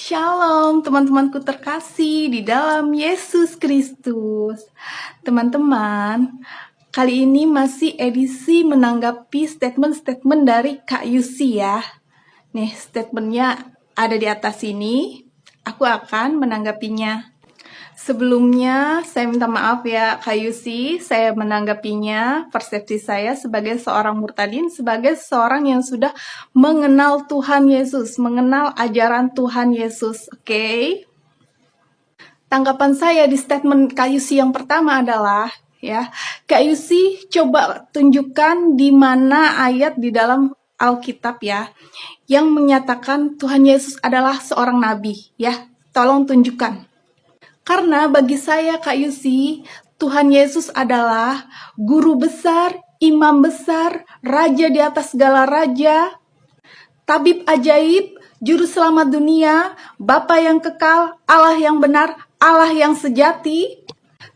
Shalom teman-temanku terkasih di dalam Yesus Kristus. Teman-teman, kali ini masih edisi menanggapi statement-statement dari Kak Yusi ya. Nih, statementnya ada di atas sini. Aku akan menanggapinya. Sebelumnya, saya minta maaf ya Kak Yusi, saya menanggapinya, persepsi saya sebagai seorang murtadin, sebagai seorang yang sudah mengenal Tuhan Yesus, mengenal ajaran Tuhan Yesus, oke? Tanggapan saya di statement Kak Yusi yang pertama adalah, ya, Kak Yusi coba tunjukkan di mana ayat di dalam Alkitab ya, yang menyatakan Tuhan Yesus adalah seorang nabi, ya, tolong tunjukkan. Karena bagi saya Kak Yusi, Tuhan Yesus adalah guru besar, imam besar, raja di atas segala raja, tabib ajaib, juru selamat dunia, Bapa yang kekal, Allah yang benar, Allah yang sejati,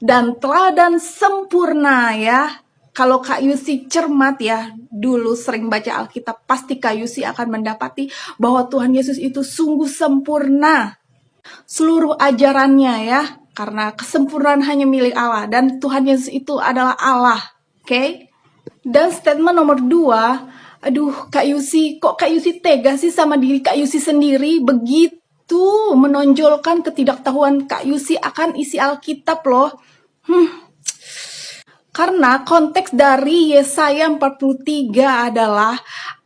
dan teladan sempurna ya. Kalau Kak Yusi cermat ya, dulu sering baca Alkitab, pasti Kak Yusi akan mendapati bahwa Tuhan Yesus itu sungguh sempurna. Seluruh ajarannya ya, karena kesempurnaan hanya milik Allah dan Tuhan Yesus itu adalah Allah, oke? Dan statement nomor 2, aduh Kak Yusi, kok Kak Yusi tega sih sama diri Kak Yusi sendiri, begitu menonjolkan ketidaktahuan Kak Yusi akan isi Alkitab loh. Karena konteks dari Yesaya 43 adalah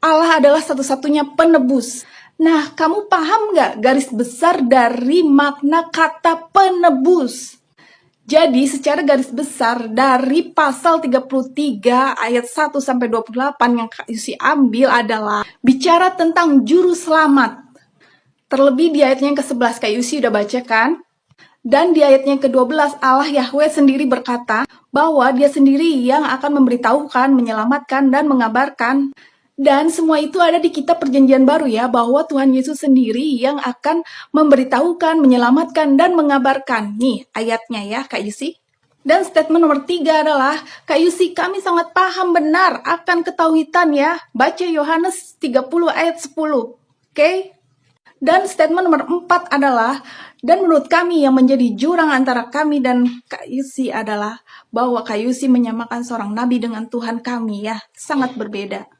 Allah adalah satu-satunya penebus. Nah, kamu paham nggak garis besar dari makna kata penebus? Jadi, secara garis besar dari pasal 33 ayat 1 sampai 28 yang Kak Yusi ambil adalah bicara tentang juru selamat. Terlebih di ayatnya yang ke-11 Kak Yusi udah baca kan? Dan di ayatnya yang ke-12 Allah Yahweh sendiri berkata bahwa dia sendiri yang akan memberitahukan, menyelamatkan, dan mengabarkan. Dan semua itu ada di kitab perjanjian baru ya, bahwa Tuhan Yesus sendiri yang akan memberitahukan, menyelamatkan, dan mengabarkan. Nih ayatnya ya Kak Yusi. Dan statement nomor 3 adalah, Kak Yusi kami sangat paham benar akan ketauhidan ya. Baca Yohanes 30 ayat 10. Oke? Dan statement nomor 4 adalah, dan menurut kami yang menjadi jurang antara kami dan Kak Yusi adalah, bahwa Kak Yusi menyamakan seorang nabi dengan Tuhan kami ya. Sangat berbeda.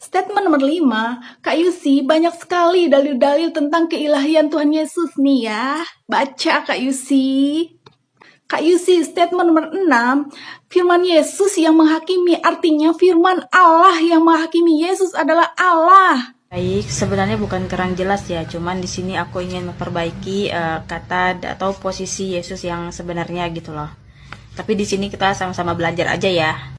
Statement nomor 5, Kak Yusi banyak sekali dalil-dalil tentang keilahian Tuhan Yesus nih ya. Baca Kak Yusi. Kak Yusi, statement nomor 6, firman Yesus yang menghakimi, artinya firman Allah yang menghakimi. Yesus adalah Allah. Baik, sebenarnya bukan kurang jelas ya, cuman di sini aku ingin memperbaiki kata atau posisi Yesus yang sebenarnya gitu loh. Tapi di sini kita sama-sama belajar aja ya.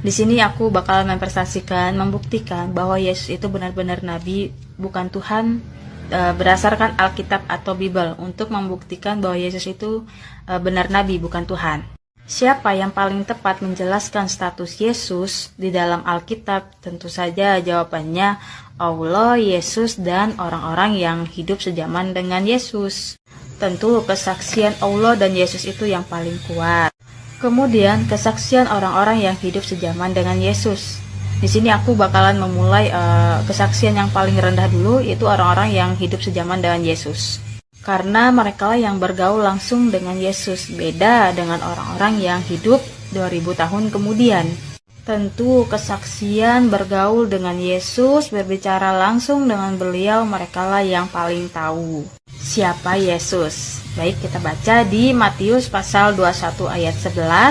Di sini aku bakal mempresentasikan, membuktikan bahwa Yesus itu benar-benar nabi, bukan Tuhan, berdasarkan Alkitab atau Bible, untuk membuktikan bahwa Yesus itu benar nabi, bukan Tuhan. Siapa yang paling tepat menjelaskan status Yesus di dalam Alkitab? Tentu saja jawabannya Allah, Yesus, dan orang-orang yang hidup sejaman dengan Yesus. Tentu kesaksian Allah dan Yesus itu yang paling kuat. Kemudian kesaksian orang-orang yang hidup sejaman dengan Yesus. Di sini aku bakalan memulai kesaksian yang paling rendah dulu, yaitu orang-orang yang hidup sejaman dengan Yesus. Karena mereka yang bergaul langsung dengan Yesus, beda dengan orang-orang yang hidup 2000 tahun kemudian. Tentu kesaksian bergaul dengan Yesus, berbicara langsung dengan beliau, merekalah yang paling tahu siapa Yesus. Baik, kita baca di Matius pasal 21 ayat 11.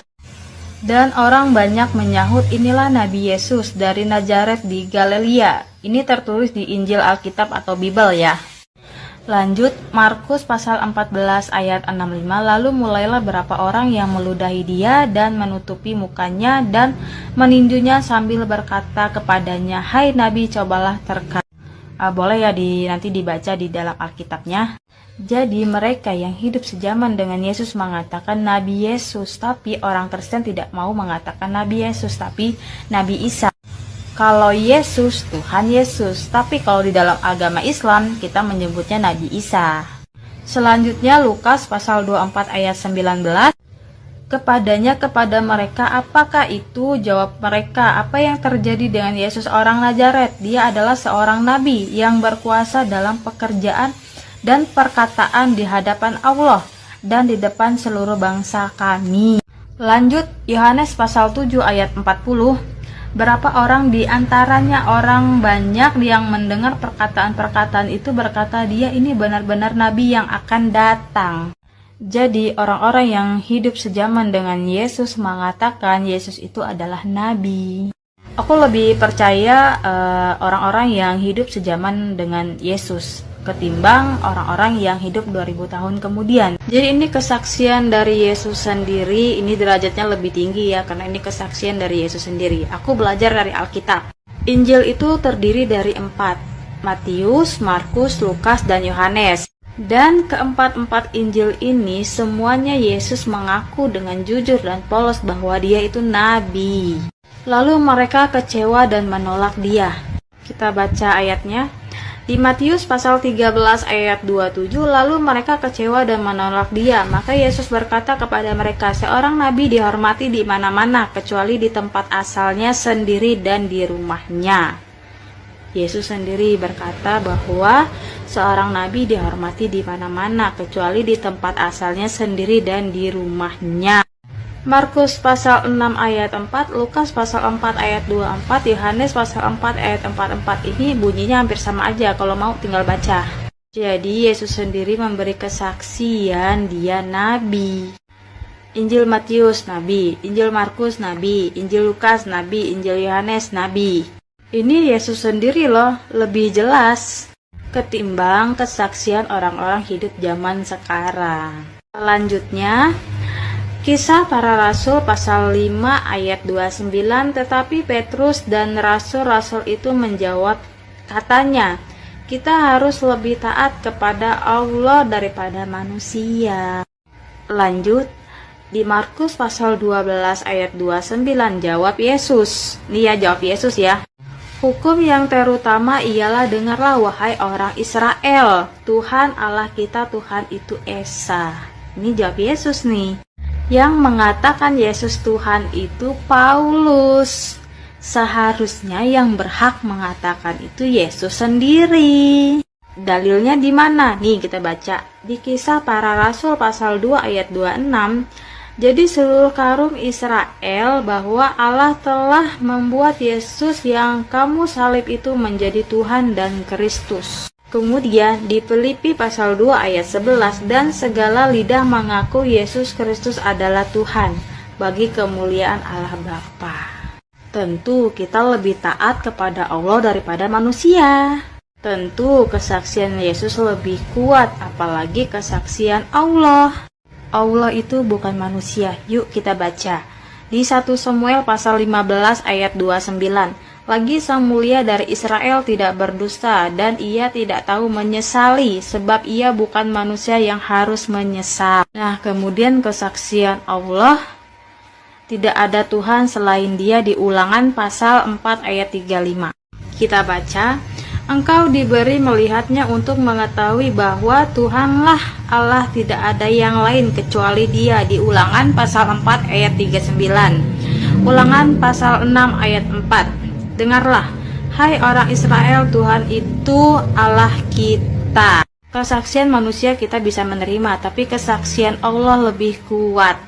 Dan orang banyak menyahut, inilah Nabi Yesus dari Nazaret di Galilea. Ini tertulis di Injil Alkitab atau Bible ya. Lanjut, Markus pasal 14 ayat 65, lalu mulailah beberapa orang yang meludahi dia dan menutupi mukanya dan meninjunya sambil berkata kepadanya, hai Nabi, cobalah terka. Boleh ya nanti dibaca di dalam Alkitabnya. Jadi mereka yang hidup sejaman dengan Yesus mengatakan Nabi Yesus, tapi orang Kristen tidak mau mengatakan Nabi Yesus, tapi Nabi Isa. Kalau Yesus, Tuhan Yesus, tapi kalau di dalam agama Islam kita menyebutnya Nabi Isa. Selanjutnya Lukas pasal 24 ayat 19. Kepada mereka, apakah itu? Jawab mereka, apa yang terjadi dengan Yesus orang Nazaret? Dia adalah seorang nabi yang berkuasa dalam pekerjaan dan perkataan di hadapan Allah dan di depan seluruh bangsa kami. Lanjut, Yohanes pasal 7 ayat 40. Berapa orang di antaranya orang banyak yang mendengar perkataan-perkataan itu berkata, dia ini benar-benar nabi yang akan datang. Jadi orang-orang yang hidup sejaman dengan Yesus mengatakan Yesus itu adalah nabi. Aku lebih percaya orang-orang yang hidup sejaman dengan Yesus ketimbang orang-orang yang hidup 2000 tahun kemudian. Jadi ini kesaksian dari Yesus sendiri, ini derajatnya lebih tinggi ya, karena ini kesaksian dari Yesus sendiri. Aku belajar dari Alkitab. Injil itu terdiri dari 4, Matius, Markus, Lukas, dan Yohanes. Dan keempat-empat Injil ini semuanya Yesus mengaku dengan jujur dan polos bahwa dia itu nabi. Lalu mereka kecewa dan menolak dia. Kita baca ayatnya. Di Matius pasal 13 ayat 27, lalu mereka kecewa dan menolak dia. Maka Yesus berkata kepada mereka, seorang nabi dihormati di mana-mana, kecuali di tempat asalnya sendiri dan di rumahnya. Yesus sendiri berkata bahwa seorang nabi dihormati di mana-mana, kecuali di tempat asalnya sendiri dan di rumahnya. Markus pasal 6 ayat 4, Lukas pasal 4 ayat 24, Yohanes pasal 4 ayat 44. Ini bunyinya hampir sama aja, kalau mau tinggal baca. Jadi Yesus sendiri memberi kesaksian dia nabi. Injil Matius nabi, Injil Markus nabi, Injil Lukas nabi, Injil Yohanes nabi. Ini Yesus sendiri loh, lebih jelas ketimbang kesaksian orang-orang hidup zaman sekarang. Selanjutnya, Kisah Para Rasul pasal 5 ayat 29, tetapi Petrus dan rasul-rasul itu menjawab, katanya, kita harus lebih taat kepada Allah daripada manusia. Lanjut, di Markus pasal 12 ayat 29 jawab Yesus. Nih ya, jawab Yesus ya. Hukum yang terutama ialah, dengarlah wahai orang Israel, Tuhan Allah kita Tuhan itu Esa. Ini jawab Yesus nih. Yang mengatakan Yesus Tuhan itu Paulus. Seharusnya yang berhak mengatakan itu Yesus sendiri. Dalilnya di mana? Nih kita baca di Kisah Para Rasul pasal 2 ayat 26. Jadi seluruh kaum Israel bahwa Allah telah membuat Yesus yang kamu salib itu menjadi Tuhan dan Kristus. Kemudian di Filipi pasal 2 ayat 11, dan segala lidah mengaku Yesus Kristus adalah Tuhan bagi kemuliaan Allah Bapa. Tentu kita lebih taat kepada Allah daripada manusia. Tentu kesaksian Yesus lebih kuat, apalagi kesaksian Allah. Allah itu bukan manusia. Yuk kita baca. Di 1 Samuel pasal 15 ayat 29. Lagi sang mulia dari Israel tidak berdusta, dan ia tidak tahu menyesali, sebab ia bukan manusia yang harus menyesal. Nah, kemudian kesaksian Allah, tidak ada Tuhan selain dia di Ulangan pasal 4 ayat 35. Kita baca, engkau diberi melihatnya untuk mengetahui bahwa Tuhanlah Allah, tidak ada yang lain kecuali dia, di Ulangan pasal 4 ayat 39. Ulangan pasal 6 ayat 4. Dengarlah, hai orang Israel, Tuhan itu Allah kita. Kesaksian manusia kita bisa menerima, tapi kesaksian Allah lebih kuat.